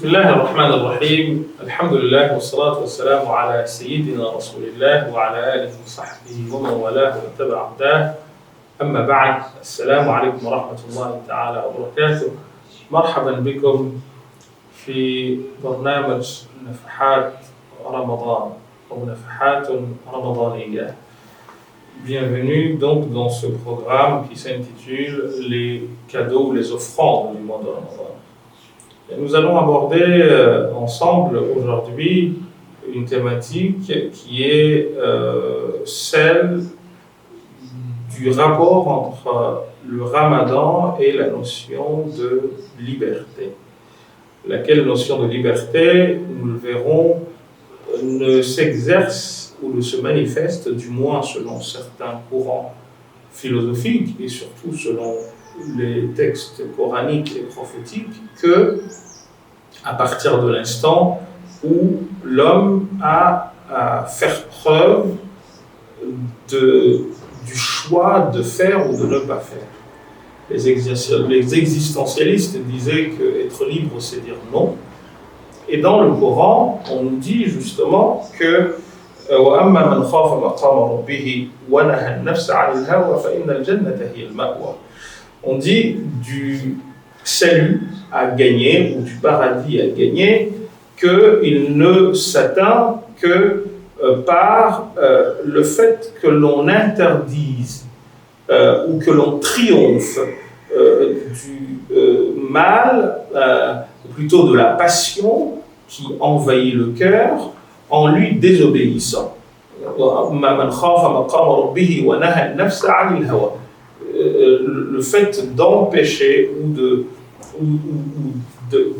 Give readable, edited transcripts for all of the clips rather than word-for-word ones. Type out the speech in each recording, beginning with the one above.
بسم الله الرحمن الرحيم الحمد لله والصلاة والسلام على سيدنا رسول الله وعلى آله وصحبه ومن والاه واتبع هداه أما بعد السلام عليكم ورحمة الله تعالى وبركاته مرحبا بكم في برنامج نفحات رمضان أو نفحات رمضانية. Bienvenue donc dans ce programme qui s'intitule Les cadeaux, les offrandes du mois de Ramadan. Et nous allons aborder ensemble aujourd'hui une thématique qui est celle du rapport entre le Ramadan et la notion de liberté. Laquelle notion de liberté, nous le verrons, ne s'exerce ou ne se manifeste, du moins selon certains courants philosophiques et surtout selon les textes coraniques et prophétiques, que à partir de l'instant où l'homme a à faire preuve du choix de faire ou de ne pas faire. Les existentialistes disaient qu'être libre, c'est dire non. Et dans le Coran, on nous dit justement que وَأَمَّا مَنْ خَافَ مَقَامَ رَبِّهِ وَنَهَى النَّفْسَ عَنِ الْهَوَى فَإِنَّ الْجَنَّةَ هِيَ الْمَأْوَى. On dit du salut à gagner ou du paradis à gagner qu'il ne s'atteint que par le fait que l'on interdise ou que l'on triomphe du mal, ou plutôt de la passion qui envahit le cœur en lui désobéissant. Le fait d'empêcher ou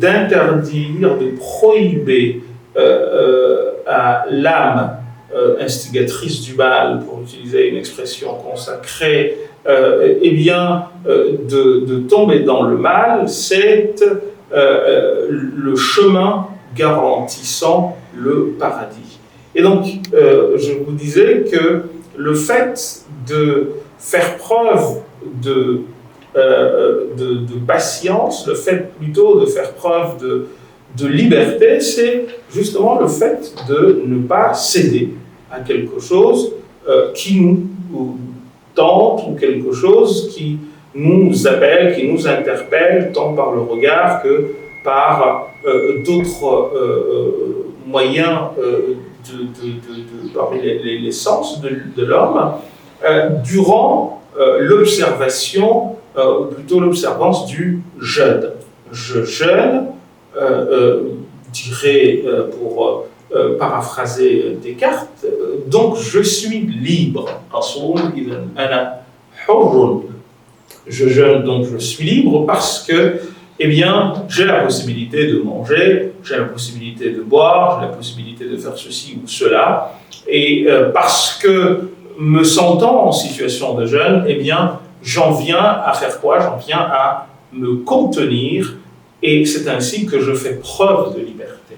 d'interdire, de prohiber à l'âme instigatrice du mal, pour utiliser une expression consacrée, de tomber dans le mal, c'est le chemin garantissant le paradis. Et donc, je vous disais que le fait de faire preuve de patience, le fait plutôt de faire preuve de liberté, c'est justement le fait de ne pas céder à quelque chose qui nous tente ou quelque chose qui nous appelle, qui nous interpelle, tant par le regard que par d'autres moyens parmi les sens de l'homme, durant l'observation, ou plutôt l'observance du jeûne. Je jeûne, dirais pour paraphraser Descartes, donc je suis libre. Je jeûne, donc je suis libre parce que j'ai la possibilité de manger, j'ai la possibilité de boire, j'ai la possibilité de faire ceci ou cela, et parce que me sentant en situation de jeûne, j'en viens à faire quoi? J'en viens à me contenir, et c'est ainsi que je fais preuve de liberté.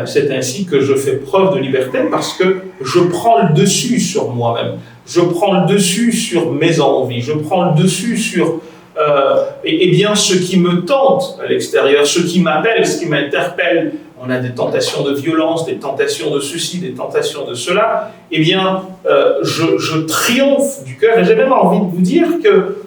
C'est ainsi que je fais preuve de liberté parce que je prends le dessus sur moi-même, je prends le dessus sur mes envies, je prends le dessus sur ce qui me tente à l'extérieur, ce qui m'appelle, ce qui m'interpelle. On a des tentations de violence, des tentations de ceci, des tentations de cela. Je triomphe du cœur. Et j'ai même envie de vous dire que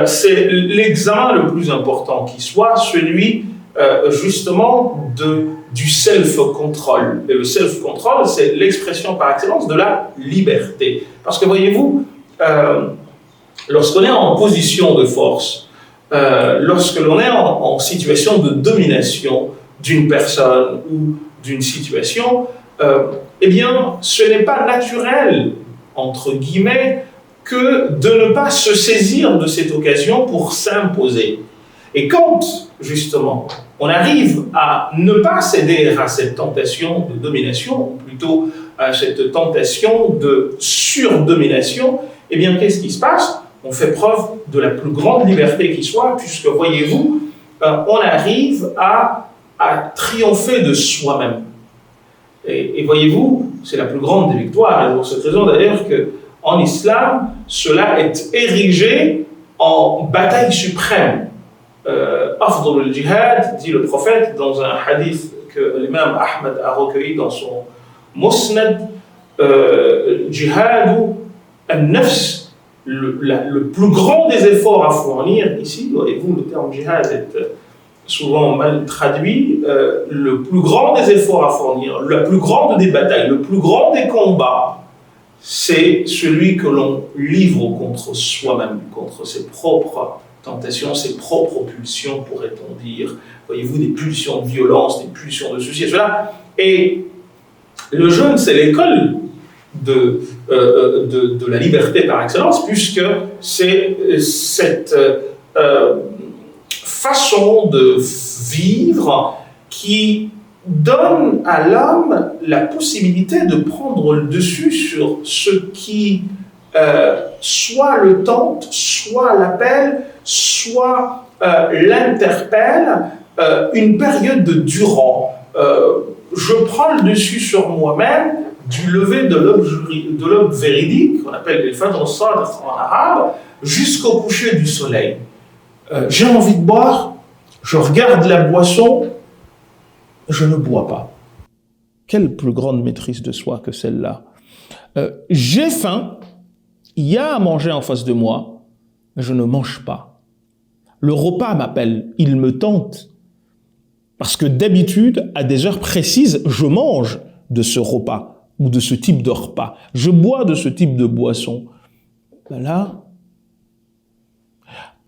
c'est l'examen le plus important qui soit, celui justement du self-control. Et le self-control, c'est l'expression par excellence de la liberté. Parce que voyez-vous, lorsqu'on est en position de force, lorsque l'on est en situation de domination d'une personne ou d'une situation, ce n'est pas naturel, entre guillemets, que de ne pas se saisir de cette occasion pour s'imposer. Et quand, justement, on arrive à ne pas céder à cette tentation de domination, ou plutôt à cette tentation de surdomination, qu'est-ce qui se passe? On fait preuve de la plus grande liberté qui soit, puisque, voyez-vous, on arrive à triompher de soi-même. Et voyez-vous, c'est la plus grande des victoires. Et pour cette raison, d'ailleurs, qu'en islam, cela est érigé en bataille suprême. Afdal al-jihad, dit le prophète dans un hadith que l'imam Ahmed a recueilli dans son Musnad, jihad al-nafs, le plus grand des efforts à fournir, ici, voyez-vous, le terme jihad est souvent mal traduit, le plus grand des efforts à fournir, la plus grande des batailles, le plus grand des combats, c'est celui que l'on livre contre soi-même, contre ses propres tentations, ses propres pulsions, pourrait-on dire. Voyez-vous, des pulsions de violence, des pulsions de ceci et cela. Et le jeûne, c'est l'école de la liberté par excellence, puisque c'est cette façon de vivre qui donne à l'homme la possibilité de prendre le dessus sur ce qui soit le tente, soit l'appelle, soit l'interpelle une période durant. Je prends le dessus sur moi-même du lever de l'aube véridique, qu'on appelle le Fajr al-Sadiq en arabe, jusqu'au coucher du soleil. J'ai envie de boire, je regarde la boisson, je ne bois pas. Quelle plus grande maîtrise de soi que celle-là. J'ai faim, il y a à manger en face de moi, mais je ne mange pas. Le repas m'appelle, il me tente, parce que d'habitude, à des heures précises, je mange de ce repas, ou de ce type de repas. Je bois de ce type de boisson. Ben là,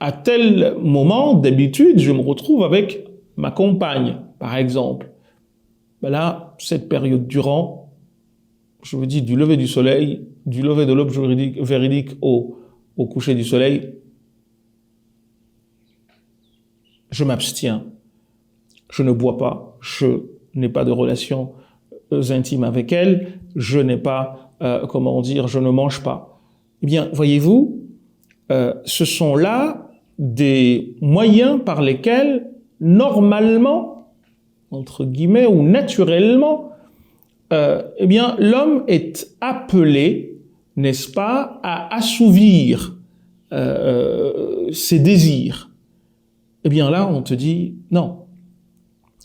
à tel moment, d'habitude, je me retrouve avec ma compagne, par exemple. Ben là, cette période durant, je vous dis, du lever du soleil, du lever de l'aube véridique au coucher du soleil, je m'abstiens. Je ne bois pas, je n'ai pas de relations intimes avec elle, je n'ai pas, je ne mange pas. Eh bien, voyez-vous, ce sont là des moyens par lesquels, normalement, entre guillemets, ou naturellement, eh bien, l'homme est appelé, n'est-ce pas, à assouvir ses désirs. Eh bien là, on te dit, non.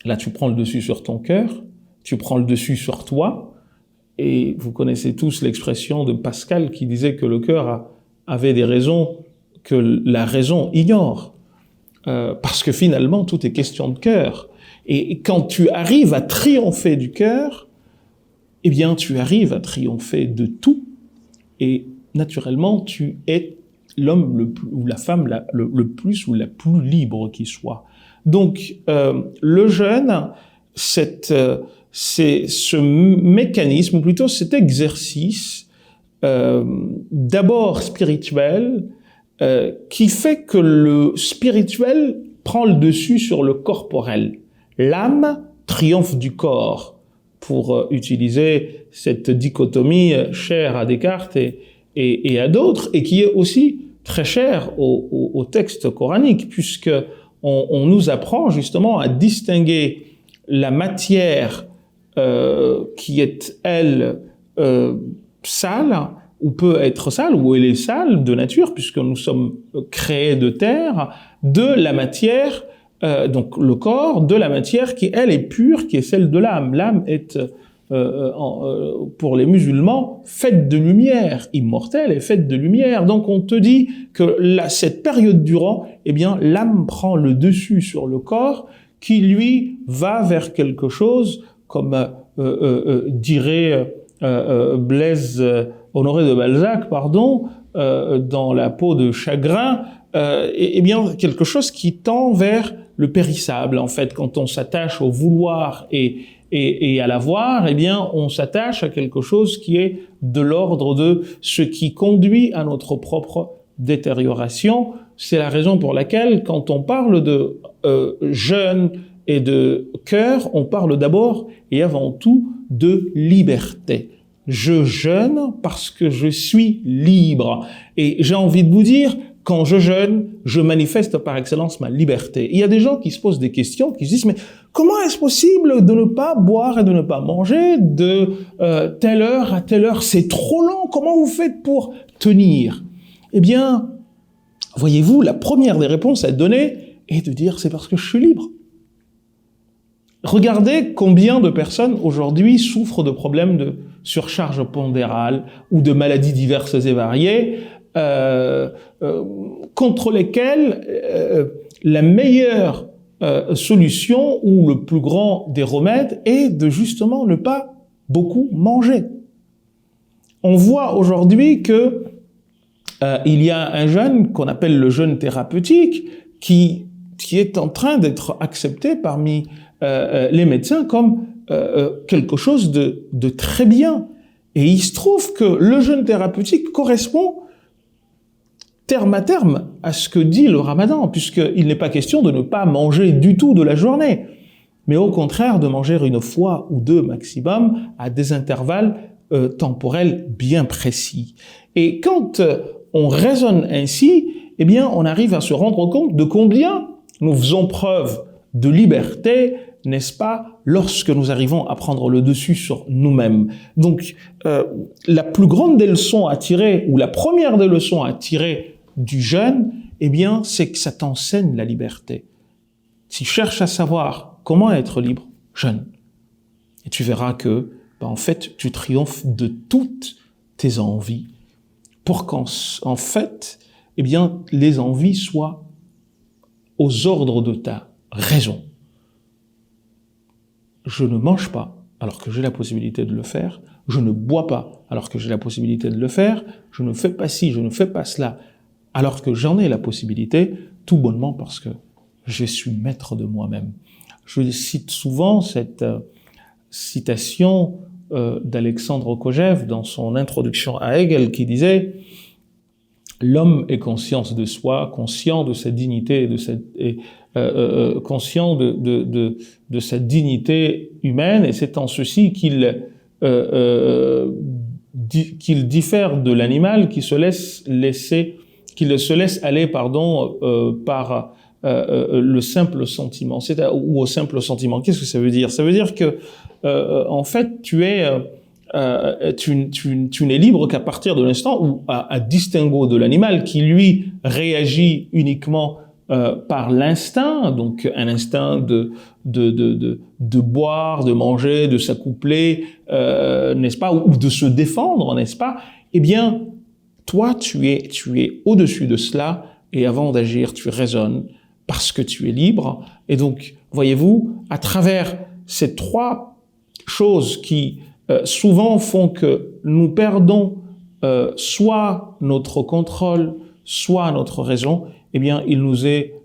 Là, tu prends le dessus sur ton cœur, tu prends le dessus sur toi, et vous connaissez tous l'expression de Pascal qui disait que le cœur avait des raisons que la raison ignore. Parce que finalement, tout est question de cœur. Et quand tu arrives à triompher du cœur, eh bien, tu arrives à triompher de tout. Et naturellement, tu es l'homme ou la femme le plus ou la plus libre qui soit. Donc, le jeûne, c'est ce mécanisme, ou plutôt cet exercice, d'abord spirituel, qui fait que le spirituel prend le dessus sur le corporel. L'âme triomphe du corps, pour utiliser cette dichotomie chère à Descartes et à d'autres, et qui est aussi très chère au texte coranique, puisque on nous apprend justement à distinguer la matière qui est, elle, sale, ou peut être sale, ou elle est sale de nature, puisque nous sommes créés de terre, de la matière, donc le corps, de la matière qui, elle, est pure, qui est celle de l'âme. L'âme est, pour les musulmans, faite de lumière, immortelle et faite de lumière. Donc on te dit que cette période durant, eh bien, l'âme prend le dessus sur le corps, qui lui va vers quelque chose, comme dirait Blaise Honoré de Balzac, dans La peau de chagrin, eh bien, quelque chose qui tend vers le périssable. En fait, quand on s'attache au vouloir et à l'avoir, eh bien, on s'attache à quelque chose qui est de l'ordre de ce qui conduit à notre propre détérioration. C'est la raison pour laquelle, quand on parle de jeûne et de cœur, on parle d'abord et avant tout de liberté. Je jeûne parce que je suis libre. Et j'ai envie de vous dire, quand je jeûne, je manifeste par excellence ma liberté. Il y a des gens qui se posent des questions, qui se disent, mais comment est-ce possible de ne pas boire et de ne pas manger de telle heure à telle heure? C'est trop long, comment vous faites pour tenir? Eh bien, voyez-vous, la première des réponses à donner et de dire c'est parce que je suis libre. Regardez combien de personnes aujourd'hui souffrent de problèmes de surcharge pondérale ou de maladies diverses et variées, contre lesquelles la meilleure solution ou le plus grand des remèdes est de justement ne pas beaucoup manger. On voit aujourd'hui que il y a un jeûne qu'on appelle le jeûne thérapeutique qui est en train d'être accepté parmi les médecins comme quelque chose de très bien. Et il se trouve que le jeûne thérapeutique correspond terme à terme à ce que dit le ramadan, puisqu'il n'est pas question de ne pas manger du tout de la journée, mais au contraire de manger une fois ou deux maximum à des intervalles temporels bien précis. Et quand on raisonne ainsi, eh bien, on arrive à se rendre compte de combien nous faisons preuve de liberté, n'est-ce pas, lorsque nous arrivons à prendre le dessus sur nous-mêmes. Donc, la plus grande des leçons à tirer, ou la première des leçons à tirer du jeûne, eh bien, c'est que ça t'enseigne la liberté. Si tu cherches à savoir comment être libre, jeûne. Et tu verras que, en fait, tu triomphes de toutes tes envies, pour qu'en fait, eh bien, les envies soient aux ordres de ta raison. Je ne mange pas alors que j'ai la possibilité de le faire, je ne bois pas alors que j'ai la possibilité de le faire, je ne fais pas ci, je ne fais pas cela alors que j'en ai la possibilité, tout bonnement parce que je suis maître de moi-même. Je cite souvent cette citation d'Alexandre Kojève dans son introduction à Hegel qui disait « L'homme est conscient de soi, conscient de sa dignité conscient de sa dignité humaine, et c'est en ceci qu'il diffère de l'animal qui se laisse aller, par le simple sentiment, ou au simple sentiment. Qu'est-ce que ça veut dire? Ça veut dire que en fait, tu n'es libre qu'à partir de l'instant où, à distinguo de l'animal qui lui réagit uniquement par l'instinct, donc un instinct de boire, de manger, de s'accoupler, n'est-ce pas, ou de se défendre, n'est-ce pas? Eh bien, toi, tu es au-dessus de cela, et avant d'agir, tu raisonnes parce que tu es libre. Et donc, voyez-vous, à travers ces trois choses qui souvent font que nous perdons soit notre contrôle, soit notre raison, eh bien, il nous est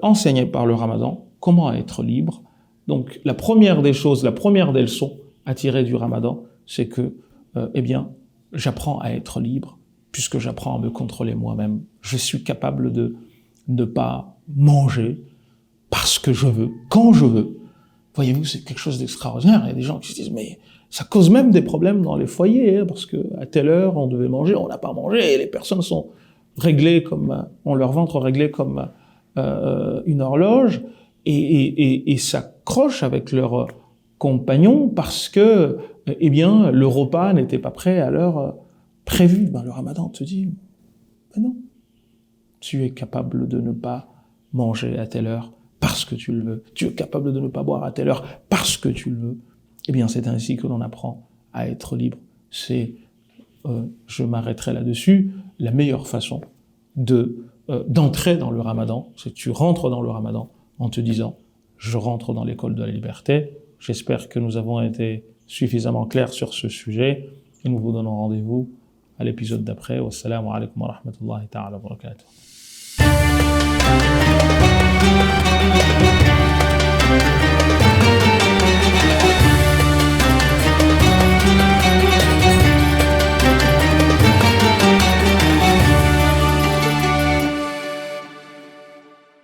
enseigné par le ramadan comment être libre. Donc, la première des choses, la première des leçons à tirer du ramadan, c'est que, eh bien, j'apprends à être libre, puisque j'apprends à me contrôler moi-même. Je suis capable de ne pas manger parce que je veux, quand je veux. Voyez-vous, c'est quelque chose d'extraordinaire. Il y a des gens qui se disent, mais ça cause même des problèmes dans les foyers, hein, parce que à telle heure, on devait manger, on n'a pas mangé, et les personnes sont réglées comme, ont leur ventre réglé comme une horloge, et s'accrochent avec leurs compagnons parce que, eh bien, le repas n'était pas prêt à l'heure prévue. Ben, le ramadan te dit, ben non, tu es capable de ne pas manger à telle heure parce que tu le veux. Tu es capable de ne pas boire à telle heure parce que tu le veux. Eh bien, c'est ainsi que l'on apprend à être libre. Je m'arrêterai là-dessus. La meilleure façon d'entrer dans le ramadan, c'est que tu rentres dans le ramadan en te disant « Je rentre dans l'école de la liberté ». J'espère que nous avons été suffisamment clairs sur ce sujet et nous vous donnons rendez-vous à l'épisode d'après. Wassalamu alaikum wa rahmatullahi ta'ala wa barakatuh.